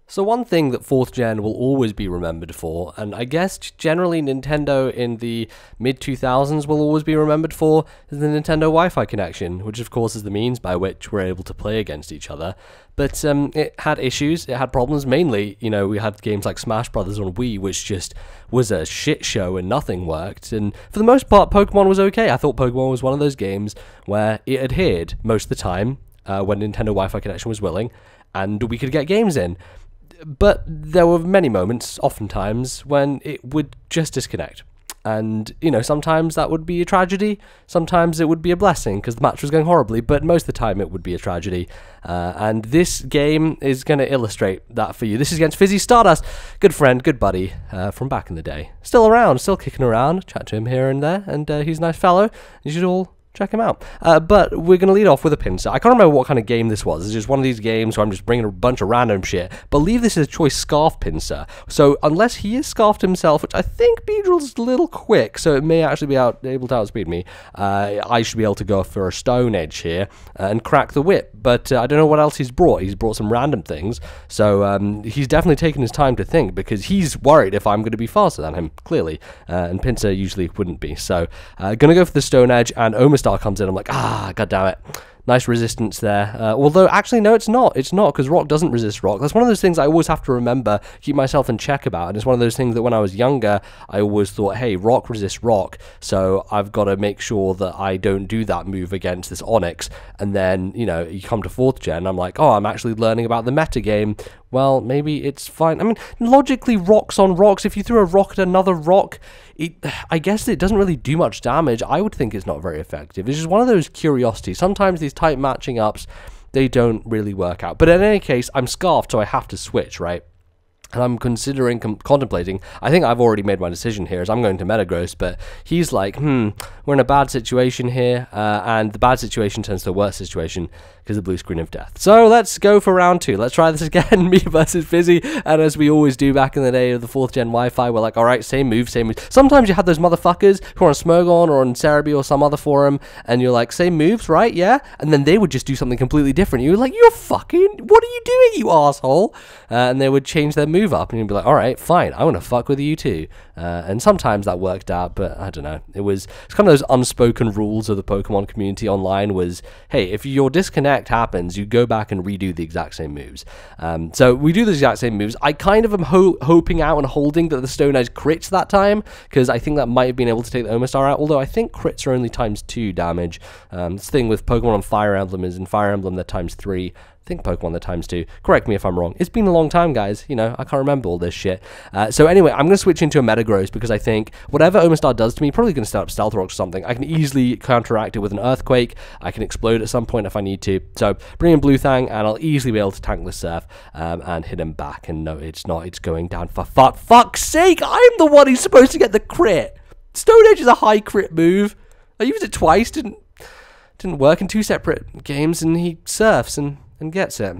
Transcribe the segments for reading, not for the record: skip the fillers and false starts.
So one thing that 4th gen will always be remembered for, and I guess generally Nintendo in the mid-2000s will always be remembered for, is the Nintendo Wi-Fi connection, which of course is the means by which we're able to play against each other. But it had issues, it had problems, mainly, you know, we had games like Smash Brothers on Wii, which just was a shit show and nothing worked, and for the most part, Pokemon was okay. I thought Pokemon was one of those games where it adhered most of the time, when Nintendo Wi-Fi connection was willing, and we could get games in. But there were many moments, oftentimes, when it would just disconnect. And, you know, sometimes that would be a tragedy, sometimes it would be a blessing, because the match was going horribly, but most of the time it would be a tragedy. And this game is going to illustrate that for you. This is against FizzyStardust, good friend, good buddy, from back in the day. Still around, still kicking around, chat to him here and there, and he's a nice fellow. You should all check him out. But we're going to lead off with a pincer. I can't remember what kind of game this was. It's just one of these games where I'm just bringing a bunch of random shit. Believe this is a choice scarf pincer. So unless he is scarfed himself, which I think Beedrill's a little quick, so it may actually be able to outspeed me, I should be able to go for a Stone Edge here and crack the whip. But I don't know what else he's brought. He's brought some random things. So he's definitely taken his time to think, because he's worried if I'm going to be faster than him, clearly. And pincer usually wouldn't be. So going to go for the Stone Edge, and Omastar comes in. I'm like, god damn it. Nice resistance there. Although, actually, no, it's not. It's not, because rock doesn't resist rock. That's one of those things I always have to remember, keep myself in check about. And it's one of those things that when I was younger, I always thought, hey, rock resists rock, so I've got to make sure that I don't do that move against this Onyx. And then, you know, you come to 4th gen, I'm like, oh, I'm actually learning about the meta game. Well, maybe it's fine. I mean, logically, rocks on rocks. If you threw a rock at another rock, I guess it doesn't really do much damage. I would think it's not very effective. It's just one of those curiosities. Sometimes these type matching ups, they don't really work out. But in any case, I'm scarfed, so I have to switch, right? And I'm considering, contemplating, I think I've already made my decision here, as I'm going to Metagross, but he's like, we're in a bad situation here, and the bad situation turns to a worse situation, because of the blue screen of death. So let's go for round 2. Let's try this again, me versus Fizzy, and as we always do back in the day of the 4th gen Wi-Fi, we're like, alright, same move, same move. Sometimes you have those motherfuckers who are on Smogon or on Cerebi or some other forum, and you're like, same moves, right? Yeah? And then they would just do something completely different. You're like, you're fucking, what are you doing, you asshole? And they would change their move up, and you'd be like, alright, fine, I want to fuck with you too. And sometimes that worked out, but I don't know. It's kind of those unspoken rules of the Pokemon community online was, hey, if your disconnect happens, you go back and redo the exact same moves. So we do the exact same moves. I kind of am hoping out and holding that the Stone Edge crits that time, because I think that might have been able to take the Omastar out, although I think crits are only ×2 damage. This thing with Pokemon on Fire Emblem is in Fire Emblem they're ×3. I think Pokemon they're ×2. Correct me if I'm wrong. It's been a long time, guys. You know, I can't remember all this shit. So anyway, I'm going to switch into a Metagross, because I think whatever Omastar does to me, probably going to start up Stealth Rock or something. I can easily counteract it with an Earthquake. I can explode at some point if I need to. So bring in Blue Thang, and I'll easily be able to tank the Surf and hit him back. And no, it's not. It's going down for fuck's sake. I'm the one who's supposed to get the crit. Stone Edge is a high crit move. I used it twice. Didn't work in 2 separate games, and he surfs and gets it.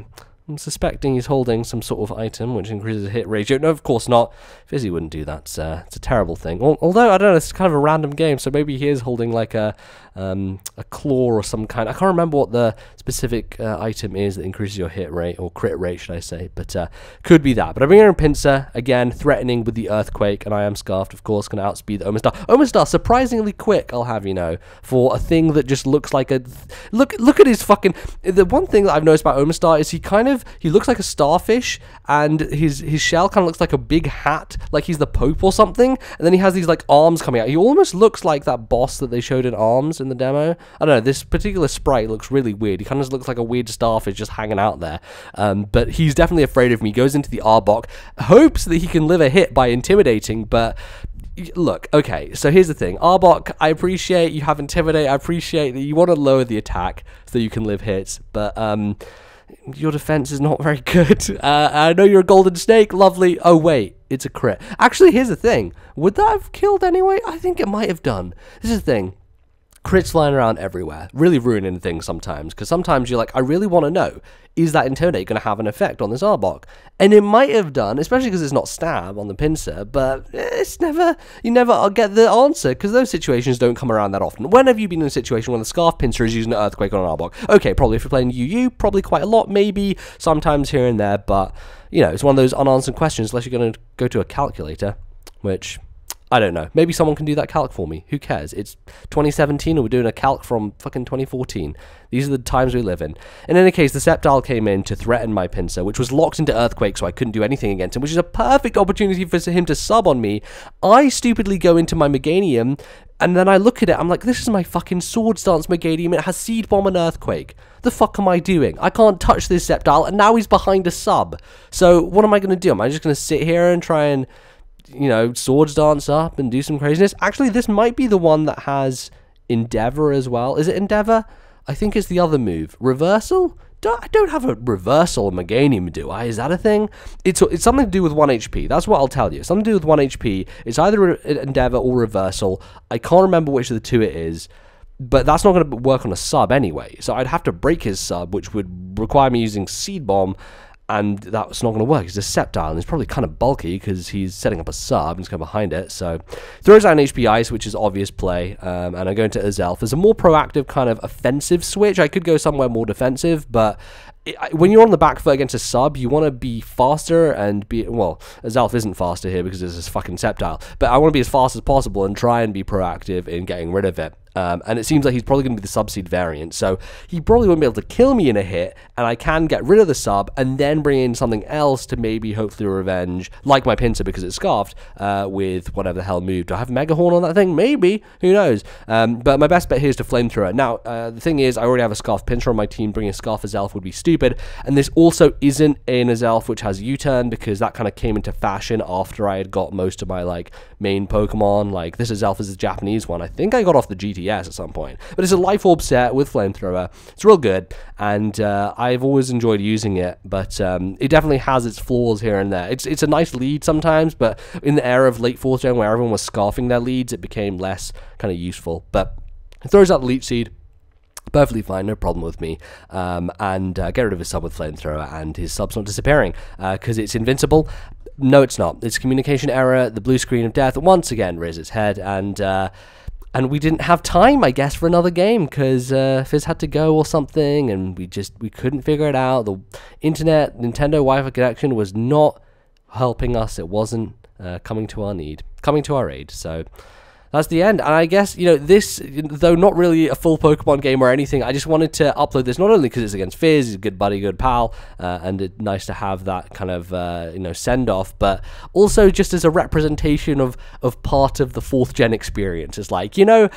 I'm suspecting he's holding some sort of item which increases the hit ratio. No, of course not. Fizzy wouldn't do that. It's a terrible thing. Although, I don't know, it's kind of a random game, so maybe he is holding like a claw or some kind. I can't remember what the specific item is that increases your hit rate, or crit rate, should I say. But could be that. But I bring in Pinsir, again, threatening with the Earthquake, and I am scarfed, of course, going to outspeed the Omastar. Omastar, surprisingly quick, I'll have you know, for a thing that just looks like a... Look at his fucking... The one thing that I've noticed about Omastar is he looks like a starfish, and his shell kind of looks like a big hat, like he's the Pope or something, and then he has these like arms coming out. He almost looks like that boss that they showed in Arms in the demo. I don't know, this particular sprite looks really weird. He kind of looks like a weird starfish just hanging out there. But he's definitely afraid of me. Goes into the Arbok, hopes that he can live a hit by intimidating, but... Look, okay, so here's the thing. Arbok, I appreciate you have Intimidate. I appreciate that you want to lower the attack so you can live hits, but your defense is not very good. I know you're a golden snake, lovely. Oh wait, it's a crit. Actually, here's the thing. Would that have killed anyway? I think it might have done. This is the thing. Crits flying around everywhere, really ruining things sometimes, because sometimes you're like, I really want to know, is that Intimidate going to have an effect on this Arbok? And it might have done, especially because it's not Stab on the Pinsir, but it's never, you never get the answer, because those situations don't come around that often. When have you been in a situation when the Scarf Pinsir is using an Earthquake on an Arbok? Okay, probably if you're playing UU, probably quite a lot, maybe sometimes here and there, but you know, it's one of those unanswered questions unless you're going to go to a calculator, which I don't know. Maybe someone can do that calc for me. Who cares? It's 2017 and we're doing a calc from fucking 2014. These are the times we live in. In any case, the Sceptile came in to threaten my pincer, which was locked into Earthquake, so I couldn't do anything against him, which is a perfect opportunity for him to sub on me. I stupidly go into my Meganium, and then I look at it, I'm like, this is my fucking Swords Dance Meganium, it has Seed Bomb and Earthquake. The fuck am I doing? I can't touch this Sceptile, and now he's behind a sub. So what am I going to do? Am I just going to sit here and try and, you know, Swords Dance up and do some craziness? Actually, this might be the one that has Endeavor as well. Is it Endeavor? I think it's the other move. Reversal? I don't have a Reversal Meganium, do I? Is that a thing? It's something to do with 1 HP. That's what I'll tell you. Something to do with 1 HP. It's either Endeavor or Reversal. I can't remember which of the two it is. But that's not going to work on a sub anyway. So I'd have to break his sub, which would require me using Seed Bomb. And that's not going to work. He's a Sceptile, and he's probably kind of bulky because he's setting up a sub and he's kind of behind it. So throws out an HP Ice, which is obvious play, and I go into Azelf as a more proactive kind of offensive switch. I could go somewhere more defensive, but when you're on the back foot against a sub, you want to be faster and be, well, Azelf isn't faster here because it's this fucking Sceptile, but I want to be as fast as possible and try and be proactive in getting rid of it. And it seems like he's probably going to be the sub-seed variant, so he probably won't be able to kill me in a hit, and I can get rid of the sub, and then bring in something else to maybe hopefully revenge, like my pincer because it's scarfed, with whatever the hell move. Do I have Mega Horn on that thing? Maybe. Who knows? But my best bet here is to Flamethrower. Now, the thing is, I already have a Scarf Pincer on my team. Bringing a Scarf Azelf would be stupid, and this also isn't an Azelf which has U-Turn, because that kind of came into fashion after I had got most of my, like, main Pokemon. Like, this Azelf is a Japanese one. I think I got off the GTS at some point, but it's a Life Orb set with Flamethrower. It's real good, and I've always enjoyed using it, but it definitely has its flaws here and there. It's a nice lead sometimes, but in the era of late 4th gen where everyone was scarfing their leads, it became less kind of useful. But it throws out the Leech Seed. Perfectly fine, no problem with me, and get rid of his sub with Flamethrower, and his sub's not disappearing, because it's invincible. No, it's not. It's communication error. The blue screen of death once again rears its head, and we didn't have time, I guess, for another game, because Fizz had to go or something, and we couldn't figure it out. The internet, Nintendo Wi-Fi connection was not helping us. It wasn't coming to our aid, so that's the end. And I guess, you know, this, though not really a full Pokemon game or anything, I just wanted to upload this not only because it's against Fizz, he's a good buddy, good pal, and it's nice to have that kind of, you know, send-off, but also just as a representation of part of the 4th gen experience. It's like, you know,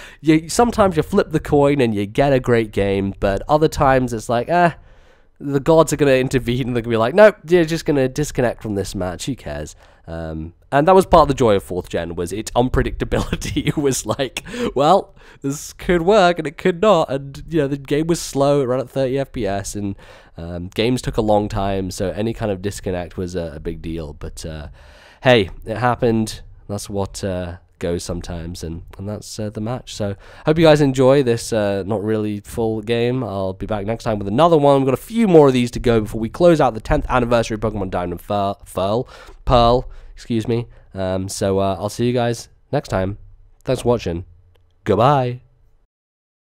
sometimes you flip the coin and you get a great game, but other times it's like, the gods are going to intervene and they're going to be like, nope, you're just going to disconnect from this match, who cares? And that was part of the joy of 4th gen, was its unpredictability. It was like, well, this could work and it could not, and, you know, the game was slow, it ran at 30 FPS, and games took a long time, so any kind of disconnect was a big deal, but hey, it happened. That's what goes sometimes, and that's the match. So hope you guys enjoy this not really full game. I'll be back next time with another one. We've got a few more of these to go before we close out the 10th anniversary of Pokemon Diamond and Pearl, excuse me. So I'll see you guys next time. Thanks for watching. Goodbye.